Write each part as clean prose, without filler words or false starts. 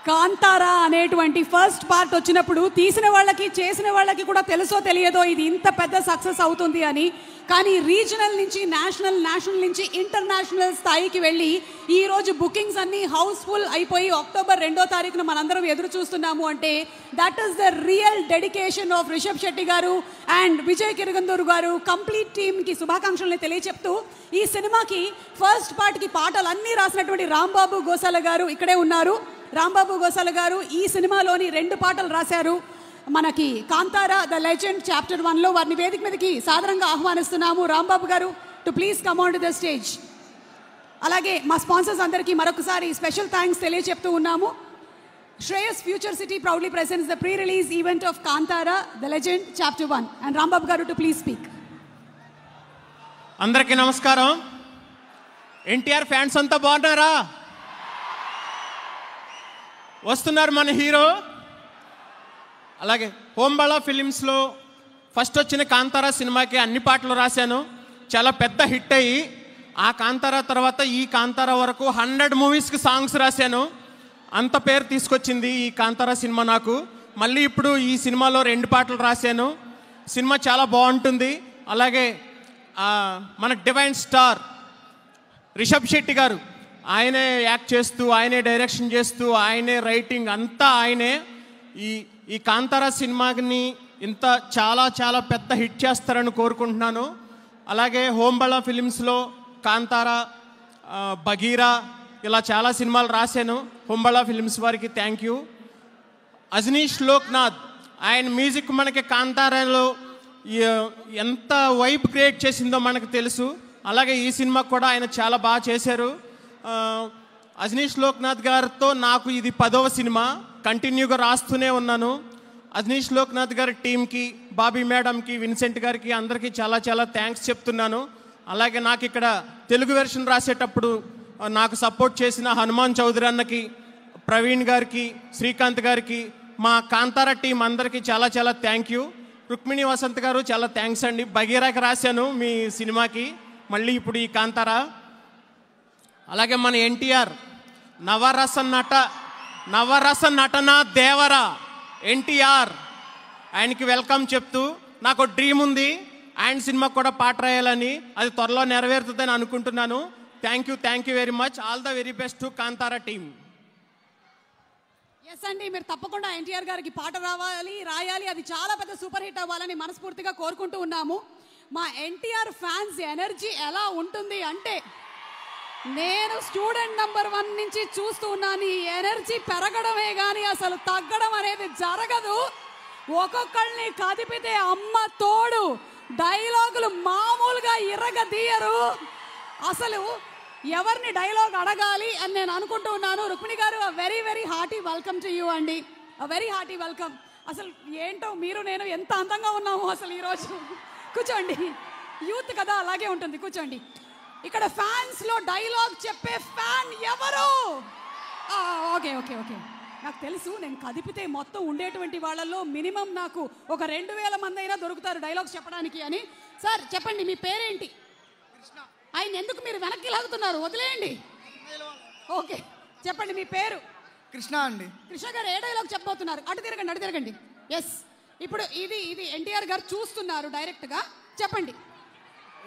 కాంతారా అనేటువంటి first part వచ్చినప్పుడు తీసిన వాళ్ళకి చేసిన వాళ్ళకి కూడా తెలుసో తెలియదో ఇది ఇంత పెద్ద సక్సెస్ అవుతుంది అని. కానీ రీజనల్ నుంచి నేషనల్ నుంచి ఇంటర్నేషనల్ స్థాయికి వెళ్ళి ఈరోజు బుకింగ్స్ అన్నీ హౌస్ఫుల్ అయిపోయి అక్టోబర్ 2వ తారీఖున మనందరం ఎదురు చూస్తున్నాము అంటే that is the real dedication of Rishab Shetty గారు అండ్ విజయ్ కిరగందూరు గారు. కంప్లీట్ టీమ్కి శుభాకాంక్షల్ని తెలియచెప్తూ ఈ సినిమాకి ఫస్ట్ పార్ట్కి పాటలన్నీ రాసినటువంటి రాంబాబు గోసాల గారు ఇక్కడే ఉన్నారు. రాంబాబు గోసాల గారు ఈ సినిమాలోని 2 పాటలు రాశారు. మనకి కాంతారా ద లెజెండ్ చాప్టర్ 1లో వారిని వేదిక మీదకి సాదరంగా ఆహ్వానిస్తున్నాము. రాంబాబు గారు to please come on to the stage. అలాగే మా స్పాన్సర్స్ అందరికీ మరొకసారి స్పెషల్ థ్యాంక్స్ తెలియచెప్తూ ఉన్నాము. Shreyas future city proudly presents the pre release event of Kantara the legend chapter 1 and Rambabu గారు టు ప్లీజ్ స్పీక్. అందరికీ నమస్కారం. ఎన్టీఆర్ ఫ్యాన్స్ అంతా బాగున్నారా? వస్తున్నారు మన హీరో. అలాగే హోంబళా ఫిలిమ్స్లో ఫస్ట్ వచ్చిన కాంతారా సినిమాకి అన్ని పాటలు రాశాను. చాలా పెద్ద హిట్ అయ్యి ఆ కాంతారా తర్వాత ఈ కాంతారా వరకు 100 మూవీస్కి సాంగ్స్ రాశాను. అంత పేరు తీసుకొచ్చింది ఈ కాంతారా సినిమా నాకు. మళ్ళీ ఇప్పుడు ఈ సినిమాలో 2 పాటలు రాశాను. సినిమా చాలా బాగుంటుంది. అలాగే మన డివైన్ స్టార్ రిషబ్ శెట్టి గారు, ఆయనే యాక్ట్ చేస్తూ ఆయనే డైరెక్షన్ చేస్తూ ఆయనే రైటింగ్ అంతా ఆయనే. ఈ కాంతారా సినిమాని ఇంత చాలా చాలా పెద్ద హిట్ చేస్తారని కోరుకుంటున్నాను. అలాగే హోంబళా ఫిలిమ్స్లో కాంతారా, బగీరా ఇలా చాలా సినిమాలు రాశాను. హోంబళా ఫిలిమ్స్ వారికి థ్యాంక్ యూ. అజనీష్ లోక్నాథ్ ఆయన మ్యూజిక్ మనకి కాంతారాలో ఎంత వైబ్ క్రియేట్ చేసిందో మనకు తెలుసు. అలాగే ఈ సినిమా కూడా ఆయన చాలా బాగా చేశారు. అజనీష్ లోక్నాథ్ గారితో నాకు ఇది 10వ సినిమా. కంటిన్యూగా రాస్తూనే ఉన్నాను. అజనీష్ లోక్నాథ్ గారి టీంకి, బాబీ మేడంకి, విన్సెంట్ గారికి అందరికీ చాలా చాలా థ్యాంక్స్ చెప్తున్నాను. అలాగే నాకు ఇక్కడ తెలుగు వెర్షన్ రాసేటప్పుడు నాకు సపోర్ట్ చేసిన హనుమాన్ చౌదరి అన్నకి, ప్రవీణ్ గారికి, శ్రీకాంత్ గారికి, మా కాంతారా టీం అందరికీ చాలా చాలా థ్యాంక్ యూ. రుక్మిణి వసంత్ గారు చాలా థ్యాంక్స్ అండి. బగీరాకి రాశాను మీ సినిమాకి, మళ్ళీ ఇప్పుడు ఈ కాంతారా. అలాగే మన ఎన్టీఆర్ నవరస నటన దేవరా ఎన్టీఆర్, ఆయనకి వెల్కమ్ చెప్తూ నాకు డ్రీమ్ ఉంది ఆయన సినిమాకి కూడా పాట రాయాలని. అది త్వరలో నెరవేరుతుందని అనుకుంటున్నాను. Thank you very much. All the very best to Kantara team. Yes అండి, మీరు తప్పకుండా ఎన్టీఆర్ గారికి పాట రాయాలి. అది చాలా పెద్ద సూపర్ హిట్ అవ్వాలని మనస్ఫూర్తిగా కోరుకుంటూ ఉన్నాము. మా ఎన్టీఆర్ ఫ్యాన్స్ ఎనర్జీ ఎలా ఉంటుంది అంటే, నేను స్టూడెంట్ నెంబర్ 1 నుంచి చూస్తూ ఉన్నాను. ఈ ఎనర్జీ పెరగడమే కానీ అసలు తగ్గడం అనేది జరగదు. ఒక్కొక్కళ్ళని కదిపితే అమ్మ తోడు, డైలాగులు మామూలుగా ఇరగదీయరు. అసలు ఎవరిని డైలాగ్ అడగాలి అని నేను అనుకుంటూ ఉన్నాను. రుక్మిణి గారు very very hearty welcome to you అండి. Very hearty welcome. అసలు ఏంటో మీరు నేను ఎంత అందంగా ఉన్నాము అసలు ఈరోజు. కూర్చోండి, యూత్ కదా అలాగే ఉంటుంది, కూర్చోండి. ఇక్కడ ఫ్యాన్స్ లో డైలాగ్ చెప్పే ఫ్యాన్ ఎవరు? ఓకే నాకు తెలుసు. నేను కదిపితే మొత్తం ఉండేటువంటి వాళ్ళల్లో మినిమం నాకు ఒక 2000 మంది అయినా దొరుకుతారు డైలాగ్స్ చెప్పడానికి అని. సార్ చెప్పండి, మీ పేరేంటి? ఆయన ఎందుకు మీరు వెనక్కి లాగుతున్నారు? వదిలేయండి. ఓకే చెప్పండి, మీ పేరు? కృష్ణ అండి. కృష్ణ గారు ఏ డైలాగ్ చెప్పబోతున్నారు? అటు తిరగండి. ఎస్, ఇప్పుడు ఇది ఎన్టీఆర్ గారు చూస్తున్నారు డైరెక్ట్ గా, చెప్పండి.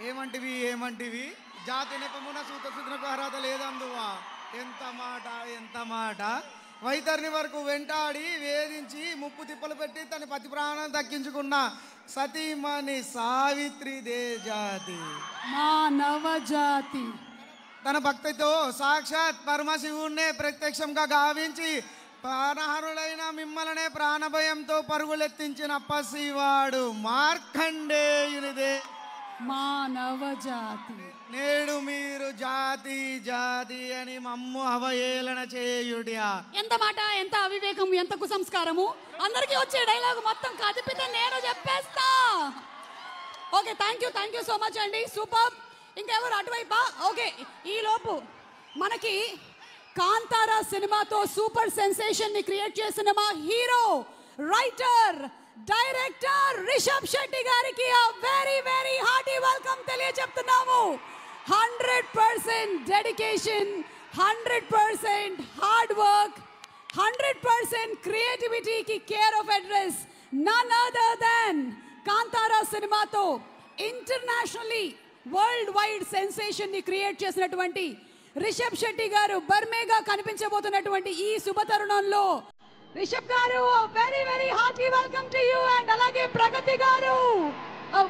ఏమంటివి జాతి నెపమున సూత సుతునకు అర్హత లేదందువా. ఎంత మాట వైతరిని వరకు వెంటాడి వేధించి ముప్పు తిప్పలు పెట్టి తన పతి ప్రాణం దక్కించుకున్న సతీమణి సావిత్రిదే జాతి, మానవ జాతి. తన భక్తితో సాక్షాత్ పరమశివుణ్ణే ప్రత్యక్షంగా గావించి ప్రాణహరులైన మిమ్మల్నే ప్రాణభయంతో పరుగులెత్తించిన పసివాడు మార్కండేయునిదే మానవ జాతి. నేడు మీరు జాతి అని మమ్ము అవహేళన చేయుడియా. ఎంత మాట, ఎంత అవివేకం, ఎంత కుసంస్కారము. అందరికీ వచ్చే డైలాగ్ మొత్తం కదిపితే నేను చెప్పేస్తా. Okay thank you so much అండి. సూపర్. ఇంకెవరు అటువైపా? ఓకే, ఈ లోపు మనకి కాంతారా సినిమాతో సూపర్ సెన్సేషన్ ని క్రియేట్ చేసిన మా hero, writer, director Rishab Shetty గారికి వెరీ వెరీ హార్టీ వెల్కమ్ తెలియజెప్తున్నాము. 100% డెడికేషన్, 100% హార్డ్ వర్క్, 100% క్రియేటివిటీకి care of address none other than Kantara సినిమాతో ఇంటర్నేషనల్లీ వరల్డ్ వైడ్ సెన్సేషన్ ని క్రియేట్ చేసినటువంటి రిషబ్ శెట్టి గారు బర్మేగా కనిపించబోతున్నటువంటి ఈ శుభ తరుణంలో రిషబ్ గారు very very hearty welcome to you. And అలాగే ప్రగతి గారు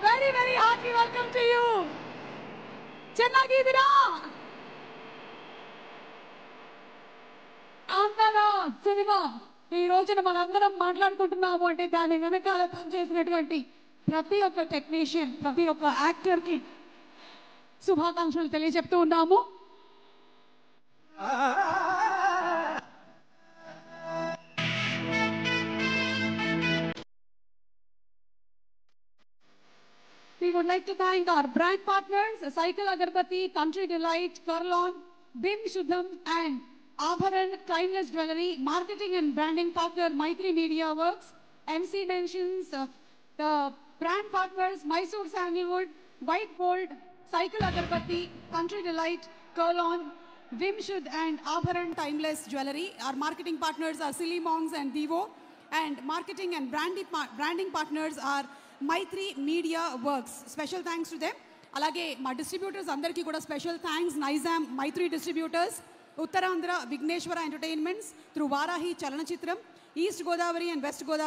very very hearty welcome to you. ಚೆನ್ನಾಗಿದ್ದೀರಾ? కాంతారా సినిమా ఈ రోజున మనందరం మాట్లాడుకుంటున్నాము అంటే దాని వెనకాల పనిచేసినటువంటి ప్రతి ఒక్క టెక్నీషియన్, ప్రతి ఒక్క యాక్టర్ కి శుభాకాంక్షలు తెలియజెప్తూ ఉన్నాము. We would like to thank our brand partners, Cycle Agarbatti, Country Delight, Kurlon, Bim Shuddham and Abharan Timeless Jewelry, marketing and branding partner Maitri Media Works, MC mentions the brand partners Mysore Sandalwood, White Gold, Cycle Agarbatti, Country Delight, Kurlon, Bim Shuddh and Abharan Timeless Jewelry. Our marketing partners are Silly Mongs and Devo, and marketing and branding partners are Mythri media works. Special thanks to them. అలాగే మా distributors అందరికీ కూడా special thanks. Nizam Mythri distributors, Uttarandhra Vighneshwara entertainments through Varahi Chalanachitram, east Godavari and west Godavari